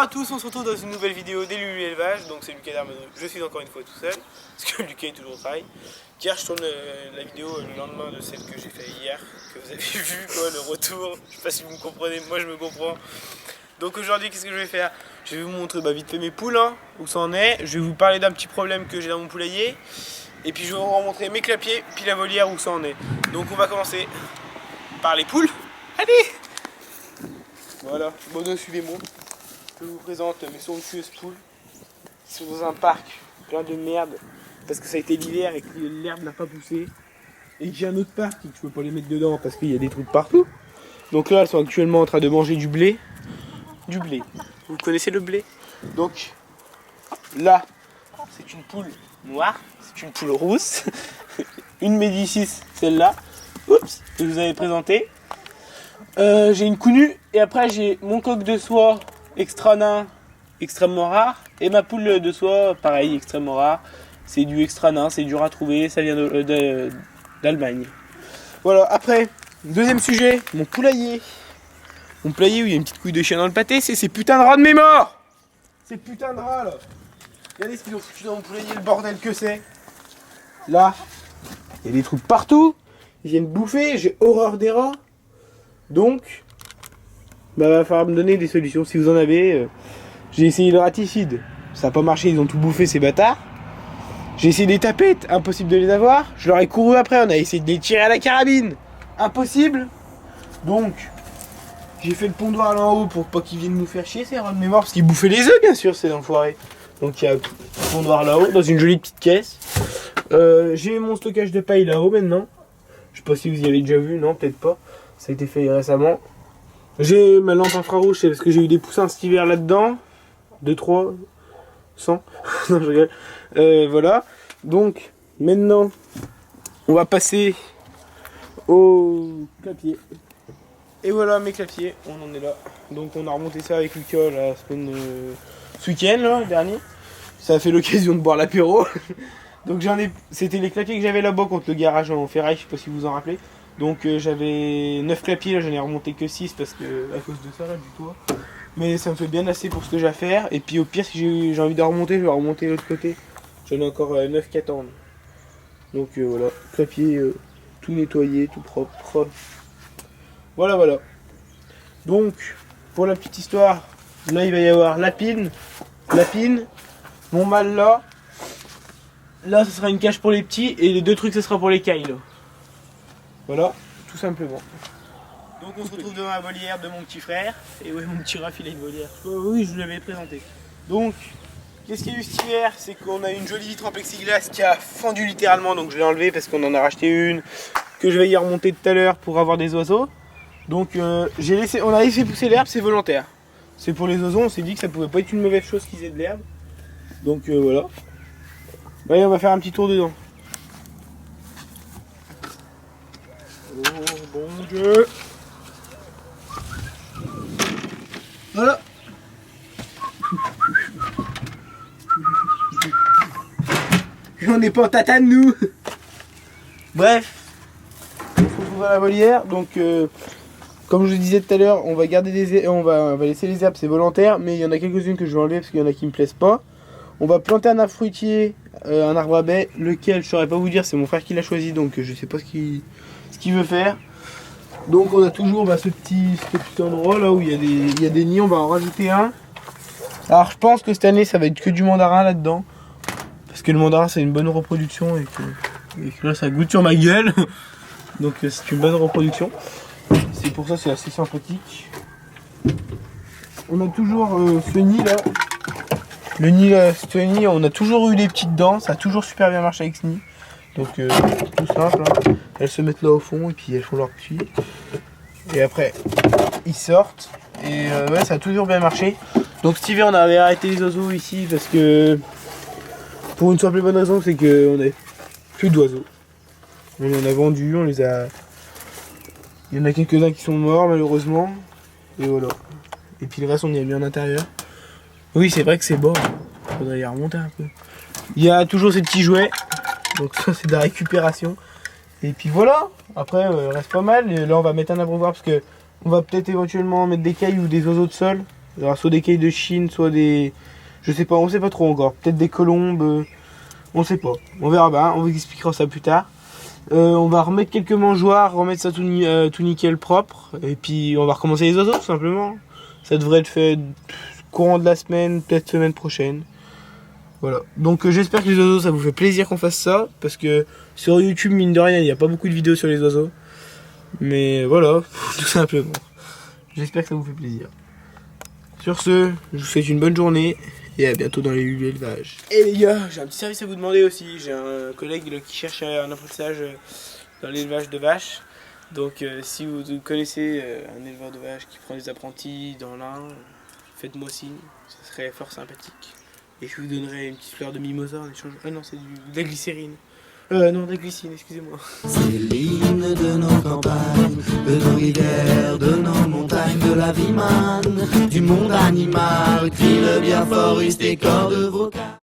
à tous, on se retrouve dans une nouvelle vidéo des Lulu Élevage. Donc c'est Lucas Darmeneau, je suis encore une fois tout seul, parce que Lucas est toujours au travail. Car je tourne la vidéo le lendemain de celle que j'ai fait hier, que vous avez vu, quoi, le retour. Je sais pas si vous me comprenez, moi je me comprends. Donc aujourd'hui, qu'est-ce que je vais faire? Je vais vous montrer vite fait mes poules, hein, où ça en est. Je vais vous parler d'un petit problème que j'ai dans mon poulailler. Et puis je vais vous montrer mes clapiers, puis la volière, où ça en est. Donc on va commencer par les poules. Allez! Voilà, bon, suivez-moi. Je vous présente mes somptueuses poules qui sont dans un parc plein de merde parce que ça a été l'hiver et que l'herbe n'a pas poussé, et que j'ai un autre parc et que je peux pas les mettre dedans parce qu'il y a des trous de partout. Donc là elles sont actuellement en train de manger du blé. Du blé. Vous connaissez le blé? Donc là c'est une poule noire, c'est une poule rousse, une Médicis, celle-là, oups, que je vous avais présentée. J'ai une counue et après j'ai mon coq de soie extra nain, extrêmement rare, et ma poule de soie, pareil, extrêmement rare. C'est du extra nain, c'est dur à trouver, ça vient d'Allemagne. Voilà, après, deuxième sujet, mon poulailler. Mon poulailler où il y a une petite couille de chien dans le pâté, c'est ces putains de rats de mémoire. Ces putains de rats là. Regardez ce qu'ils ont foutu dans mon poulailler, le bordel que c'est. Là, il y a des trous partout, ils viennent bouffer, j'ai horreur des rats. Donc, va falloir me donner des solutions si vous en avez. J'ai essayé le raticide, ça n'a pas marché, ils ont tout bouffé ces bâtards. J'ai essayé des tapettes, impossible de les avoir. Je leur ai couru après, on a essayé de les tirer à la carabine, impossible. Donc, j'ai fait le pondoir là en haut pour pas qu'ils viennent nous faire chier ces rats de mémoire, parce qu'ils bouffaient les œufs bien sûr, c'est l'enfoiré. Donc il y a le pondoir là-haut, dans une jolie petite caisse. J'ai mon stockage de paille là-haut maintenant. Je sais pas si vous y avez déjà vu, non peut-être pas. Ça a été fait récemment. J'ai ma lampe infrarouge, c'est parce que j'ai eu des poussins cet hiver là-dedans. 2, 3, 100. Non, je rigole. Voilà. Donc, maintenant, on va passer au clapier. Et voilà mes clapiers, on en est là. Donc, on a remonté ça avec Lucas la semaine, ce week-end, là, dernier. Ça a fait l'occasion de boire l'apéro. Donc, c'était les clapiers que j'avais là-bas contre le garage en ferraille, je sais pas si vous vous en rappelez. Donc j'avais 9 clapiers, là j'en ai remonté que 6 parce que à cause de ça là du toit. Mais ça me fait bien assez pour ce que j'ai à faire. Et puis au pire si j'ai envie de remonter, je vais remonter de l'autre côté. J'en ai encore 9 qui attendent. Donc voilà, clapier tout nettoyé, tout propre. Voilà. Donc pour la petite histoire, là il va y avoir Lapine, mon mâle là. Là ce sera une cage pour les petits et les deux trucs ce sera pour les cailles là. Voilà, tout simplement. Donc on se retrouve devant la volière de mon petit frère. Et ouais, mon petit Raph il a une volière. Oui, je vous l'avais présenté. Donc, qu'est-ce qu'il y a eu cet hiver? C'est qu'on a une jolie vitre en plexiglas qui a fendu littéralement. Donc je l'ai enlevée parce qu'on en a racheté une que je vais y remonter tout à l'heure pour avoir des oiseaux. Donc on a laissé pousser l'herbe, c'est volontaire. C'est pour les oiseaux, on s'est dit que ça pouvait pas être une mauvaise chose qu'ils aient de l'herbe. Donc voilà. Allez, on va faire un petit tour dedans. Oh bon Dieu! Voilà! On n'est pas en tatane nous! Bref, on se retrouve à la volière. Donc, comme je le disais tout à l'heure, on va garder on va laisser les herbes, c'est volontaire, mais il y en a quelques-unes que je vais enlever parce qu'il y en a qui me plaisent pas. On va planter un arbre fruitier, un arbre à baies, lequel je saurais pas vous dire, c'est mon frère qui l'a choisi, donc je sais pas ce qu'il veut faire. Donc on a toujours ce petit endroit là où il y a des nids, on va en rajouter un. Alors je pense que cette année ça va être que du mandarin là-dedans. Parce que le mandarin c'est une bonne reproduction et que là ça goûte sur ma gueule. Donc c'est une bonne reproduction. C'est pour ça c'est assez sympathique. On a toujours ce nid là. Le nid là, ce nid, on a toujours eu des petites dents, ça a toujours super bien marché avec ce nid. Donc tout simple, hein. Elles se mettent là au fond et puis elles font leur petit. Et après ils sortent. Et ouais, ça a toujours bien marché. Donc cet hiver on avait arrêté les oiseaux ici parce que pour une simple et bonne raison, c'est qu'on n'avait plus d'oiseaux. On en a vendu, on les a. Il y en a quelques-uns qui sont morts malheureusement. Et voilà. Et puis le reste on y a mis en intérieur. Oui c'est vrai que c'est bon. Faudrait y remonter un peu. Il y a toujours ces petits jouets. Donc ça c'est de la récupération. Et puis voilà. Après il reste pas mal. Et là on va mettre un abreuvoir parce que on va peut-être éventuellement mettre des cailles ou des oiseaux de sol. Il y aura soit des cailles de Chine, soit des... Je sais pas, on sait pas trop encore. Peut-être des colombes, on sait pas. On verra bien, on vous expliquera ça plus tard. On va remettre quelques mangeoires, remettre ça tout nickel propre. Et puis on va recommencer les oiseaux tout simplement. Ça devrait être fait courant de la semaine, peut-être semaine prochaine. Voilà. Donc j'espère que les oiseaux, ça vous fait plaisir qu'on fasse ça. Parce que sur YouTube, mine de rien, il n'y a pas beaucoup de vidéos sur les oiseaux. Mais voilà, tout simplement. J'espère que ça vous fait plaisir. Sur ce, je vous souhaite une bonne journée. Et à bientôt dans les lieux d'élevage. Et les gars, j'ai un petit service à vous demander aussi. J'ai un collègue là, qui cherche un apprentissage dans l'élevage de vaches. Donc si vous connaissez un éleveur de vaches qui prend des apprentis dans l'Ain, faites-moi signe, ça serait fort sympathique. Et je vous donnerai une petite fleur de mimosa en échange. Ah non, c'est de la glycérine. Non, de la glycine, excusez-moi. C'est l'hymne de nos campagnes, de nos rivières, de nos montagnes, de la vie manne, du monde animal, crie le bien fort, use tes cordes vocales.